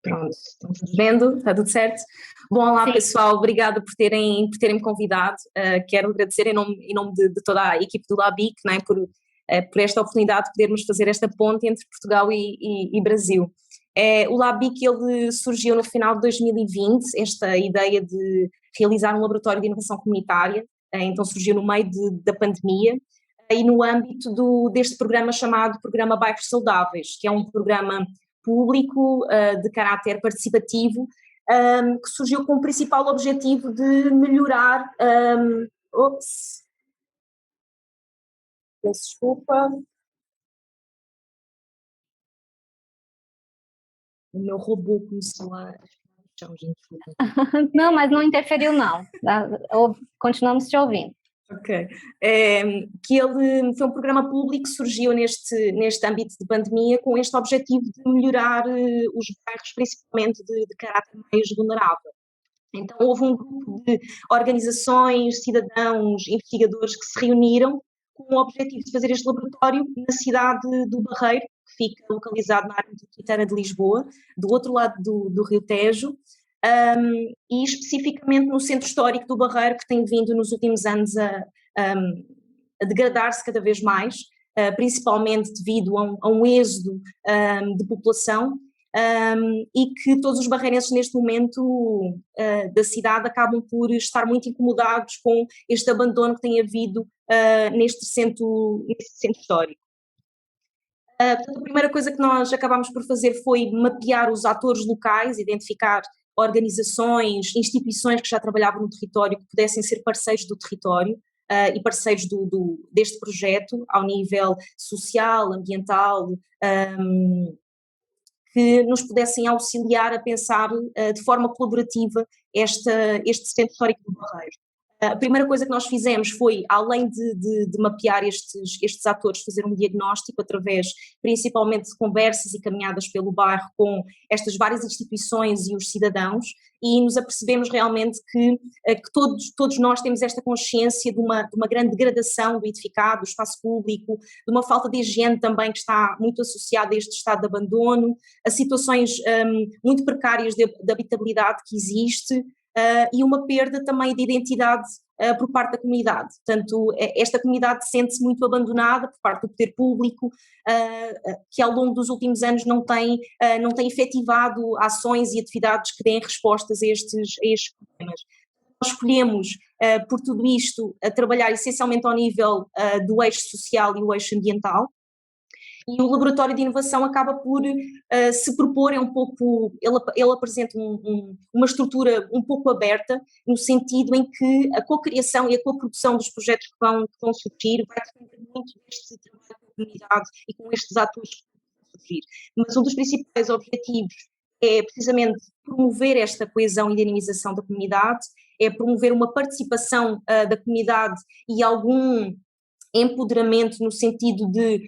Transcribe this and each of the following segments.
Pronto, estamos vendo, está tudo certo. Bom, olá Sim. pessoal, obrigada por terem me convidado. Quero agradecer em nome de toda a equipe do LABIC, não é, por esta oportunidade de podermos fazer esta ponte entre Portugal e Brasil. O LABIC ele surgiu no final de 2020, esta ideia de realizar um laboratório de inovação comunitária, então surgiu no meio da pandemia, e no âmbito deste programa chamado Programa Bairros Saudáveis, que é um programa público de caráter participativo, que surgiu com o principal objetivo de melhorar. Peço desculpa. O meu robô começou a. Não, mas não interferiu, não. Continuamos te ouvindo. Ok. Que ele foi um programa público que surgiu neste âmbito de pandemia com este objetivo de melhorar os bairros, principalmente de caráter mais vulnerável. Então houve um grupo de organizações, cidadãos, investigadores que se reuniram com o objetivo de fazer este laboratório na cidade do Barreiro, que fica localizado na área metropolitana de Lisboa, do outro lado do Rio Tejo, e especificamente no centro histórico do Barreiro, que tem vindo nos últimos anos a degradar-se cada vez mais, principalmente devido a um êxodo de população, e que todos os barreirenses neste momento da cidade acabam por estar muito incomodados com este abandono que tem havido neste centro histórico. Portanto, a primeira coisa que nós acabámos por fazer foi mapear os atores locais, identificar organizações, instituições que já trabalhavam no território, que pudessem ser parceiros do território e parceiros deste projeto ao nível social, ambiental, que nos pudessem auxiliar a pensar de forma colaborativa este centro histórico do Barreiro. A primeira coisa que nós fizemos foi, além de mapear estes atores, fazer um diagnóstico através principalmente de conversas e caminhadas pelo bairro com estas várias instituições e os cidadãos, e nos apercebemos realmente que todos nós temos esta consciência de uma grande degradação do edificado, do espaço público, de uma falta de higiene também que está muito associada a este estado de abandono, a situações muito precárias de habitabilidade que existe, e uma perda também de identidade por parte da comunidade. Portanto, esta comunidade sente-se muito abandonada por parte do poder público, que ao longo dos últimos anos não tem efetivado ações e atividades que deem respostas a estes problemas. Nós escolhemos, por tudo isto, a trabalhar essencialmente ao nível do eixo social e o eixo ambiental. E o laboratório de inovação acaba por se propor, ele apresenta uma estrutura um pouco aberta, no sentido em que a cocriação e a coprodução dos projetos que vão surgir vai depender muito deste trabalho com a comunidade e com estes atores que vão surgir. Mas um dos principais objetivos é precisamente promover esta coesão e dinamização da comunidade, é promover uma participação da comunidade e algum empoderamento no sentido de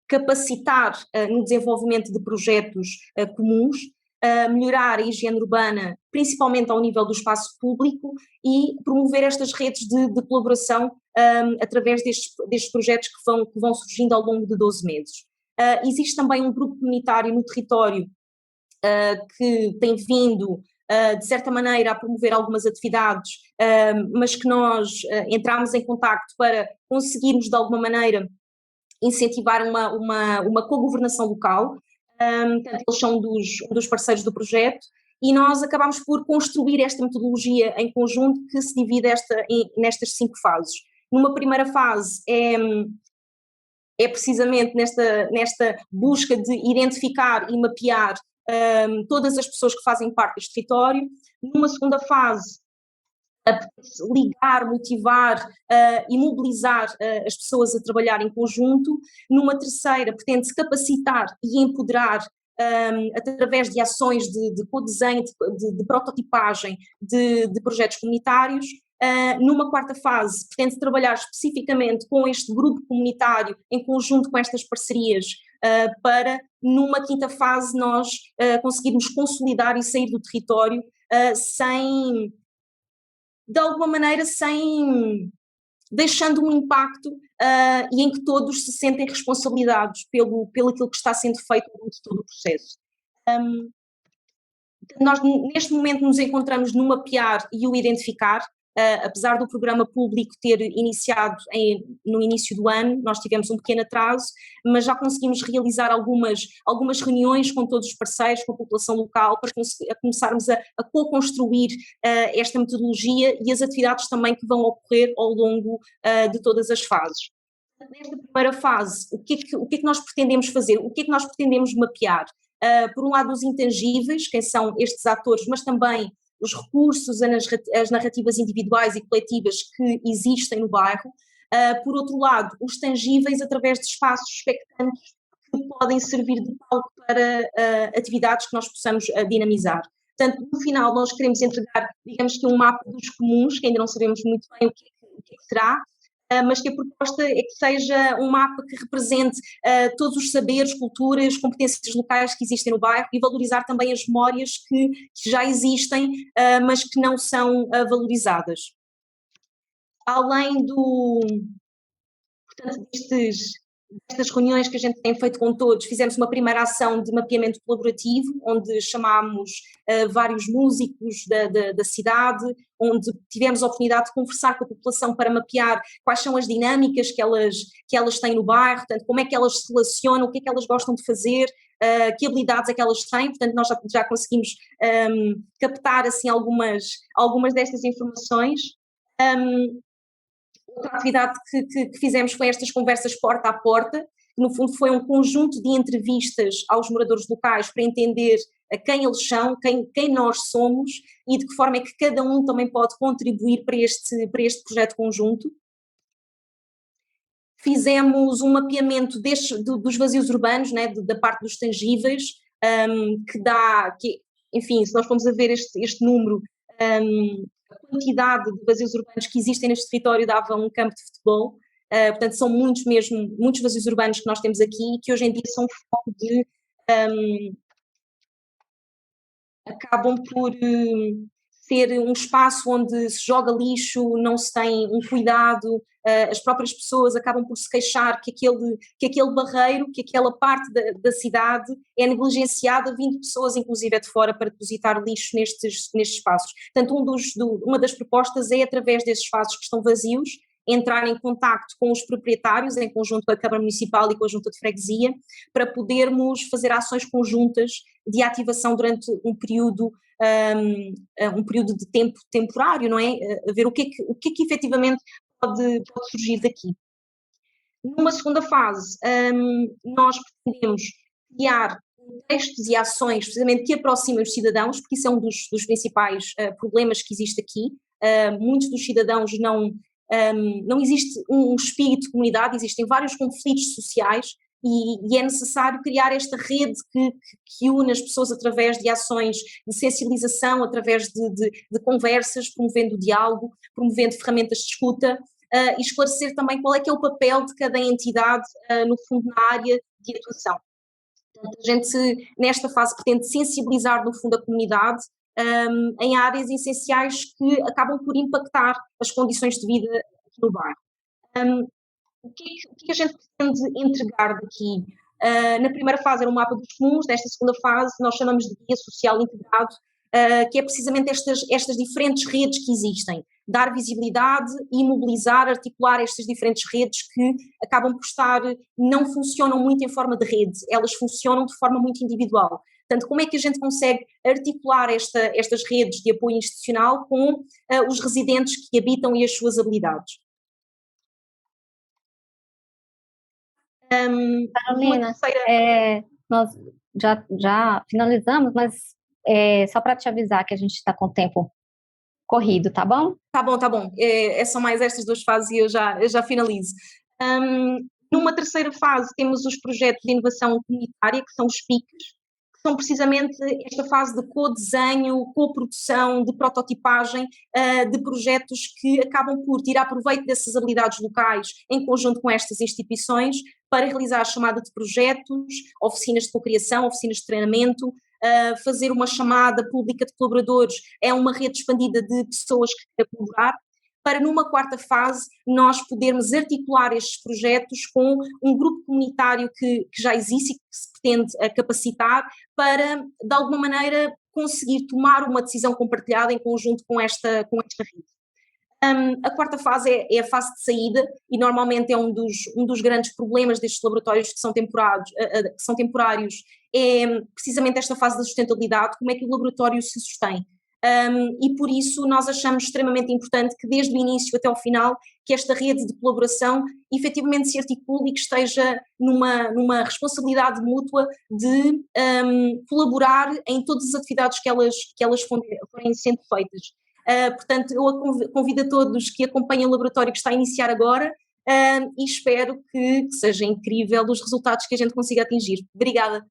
capacitar no desenvolvimento de projetos comuns, melhorar a higiene urbana, principalmente ao nível do espaço público, e promover estas redes de colaboração através destes projetos que vão surgindo ao longo de 12 meses. Existe também um grupo comunitário no território que tem vindo de certa maneira a promover algumas atividades, mas que nós entramos em contacto para conseguirmos de alguma maneira incentivar uma co-governação local. Portanto, eles são um dos parceiros do projeto, e nós acabamos por construir esta metodologia em conjunto, que se divide nestas 5 fases. Numa primeira fase é precisamente nesta busca de identificar e mapear todas as pessoas que fazem parte deste território. Numa segunda fase, ligar, motivar e mobilizar as pessoas a trabalhar em conjunto. Numa terceira, pretende-se capacitar e empoderar através de ações de co-desenho, de prototipagem de projetos comunitários. Numa quarta fase, pretende trabalhar especificamente com este grupo comunitário em conjunto com estas parcerias, para numa quinta fase nós conseguirmos consolidar e sair do território de alguma maneira deixando um impacto e em que todos se sentem responsabilizados pelo aquilo que está sendo feito durante todo o processo. Nós, neste momento, nos encontramos no mapear e o identificar. Apesar do programa público ter iniciado no início do ano, nós tivemos um pequeno atraso, mas já conseguimos realizar algumas reuniões com todos os parceiros, com a população local, para começarmos a co-construir esta metodologia e as atividades também que vão ocorrer ao longo de todas as fases. Nesta primeira fase, o que é que nós pretendemos fazer? O que é que nós pretendemos mapear? Por um lado, os intangíveis, quem são estes atores, mas também os recursos, as narrativas individuais e coletivas que existem no bairro. Por outro lado, os tangíveis através de espaços expectantes que podem servir de palco para atividades que nós possamos dinamizar. Portanto, no final nós queremos entregar, digamos que um mapa dos comuns, que ainda não sabemos muito bem o que é que será, mas que a proposta é que seja um mapa que represente todos os saberes, culturas, competências locais que existem no bairro e valorizar também as memórias que já existem, mas que não são valorizadas. Além portanto, destas reuniões que a gente tem feito com todos, fizemos uma primeira ação de mapeamento colaborativo, onde chamámos vários músicos da cidade, onde tivemos a oportunidade de conversar com a população para mapear quais são as dinâmicas que elas têm no bairro, portanto, como é que elas se relacionam, o que é que elas gostam de fazer, que habilidades é que elas têm, portanto nós já conseguimos captar assim algumas destas informações. Outra atividade que fizemos foi estas conversas porta a porta, que no fundo foi um conjunto de entrevistas aos moradores locais para entender a quem eles são, quem nós somos e de que forma é que cada um também pode contribuir para este projeto conjunto. Fizemos um mapeamento dos vazios urbanos, né, da parte dos tangíveis, enfim, se nós formos a ver este número, a quantidade de vazios urbanos que existem neste território dava um campo de futebol, portanto são muitos vazios urbanos que nós temos aqui, que hoje em dia são foco de, acabam por ser um espaço onde se joga lixo, não se tem um cuidado, as próprias pessoas acabam por se queixar que aquele barreiro, que aquela parte da cidade é negligenciada, vindo pessoas inclusive de fora para depositar lixo nestes espaços. Portanto, uma das propostas é, através desses espaços que estão vazios, entrar em contacto com os proprietários, em conjunto com a Câmara Municipal e com a Junta de Freguesia, para podermos fazer ações conjuntas de ativação durante um período de tempo temporário, não é? A ver o que é que efetivamente pode surgir daqui. Numa segunda fase, nós pretendemos criar textos e ações precisamente que aproximem os cidadãos, porque isso é um dos principais problemas que existe aqui. Muitos dos cidadãos não existe um espírito de comunidade, existem vários conflitos sociais e é necessário criar esta rede que une as pessoas através de ações de sensibilização, através de conversas, promovendo o diálogo, promovendo ferramentas de escuta e esclarecer também qual é que é o papel de cada entidade, no fundo, na área de atuação. Portanto, a gente, nesta fase, pretende sensibilizar, no fundo, a comunidade em áreas essenciais que acabam por impactar as condições de vida aqui no bairro. O que a gente pretende entregar daqui? Na primeira fase era um mapa dos comuns, nesta segunda fase nós chamamos de guia social integrado, que é precisamente estas diferentes redes que existem, dar visibilidade e mobilizar, articular estas diferentes redes que acabam por não funcionam muito em forma de rede, elas funcionam de forma muito individual. Portanto, como é que a gente consegue articular estas redes de apoio institucional com os residentes que habitam e as suas habilidades? Carolina, nós já finalizamos, mas só para te avisar que a gente está com o tempo corrido, tá bom? Tá bom. São mais estas duas fases e eu já finalizo. Numa terceira fase temos os projetos de inovação comunitária, que são os PICs, que são precisamente esta fase de co-desenho, co-produção, de prototipagem de projetos que acabam por tirar proveito dessas habilidades locais em conjunto com estas instituições para realizar a chamada de projetos, oficinas de cocriação, oficinas de treinamento, fazer uma chamada pública de colaboradores, é uma rede expandida de pessoas que querem colaborar. para numa quarta fase nós podermos articular estes projetos com um grupo comunitário que já existe e que se pretende capacitar para, de alguma maneira, conseguir tomar uma decisão compartilhada em conjunto com esta rede. A quarta fase é a fase de saída e normalmente é um dos grandes problemas destes laboratórios que são temporários, é precisamente esta fase da sustentabilidade, como é que o laboratório se sustém. E por isso nós achamos extremamente importante que desde o início até ao final que esta rede de colaboração efetivamente se articule e que esteja numa responsabilidade mútua de colaborar em todas as atividades que elas forem sendo feitas. Portanto, eu convido a todos que acompanhem o laboratório que está a iniciar agora e espero que seja incrível os resultados que a gente consiga atingir. Obrigada.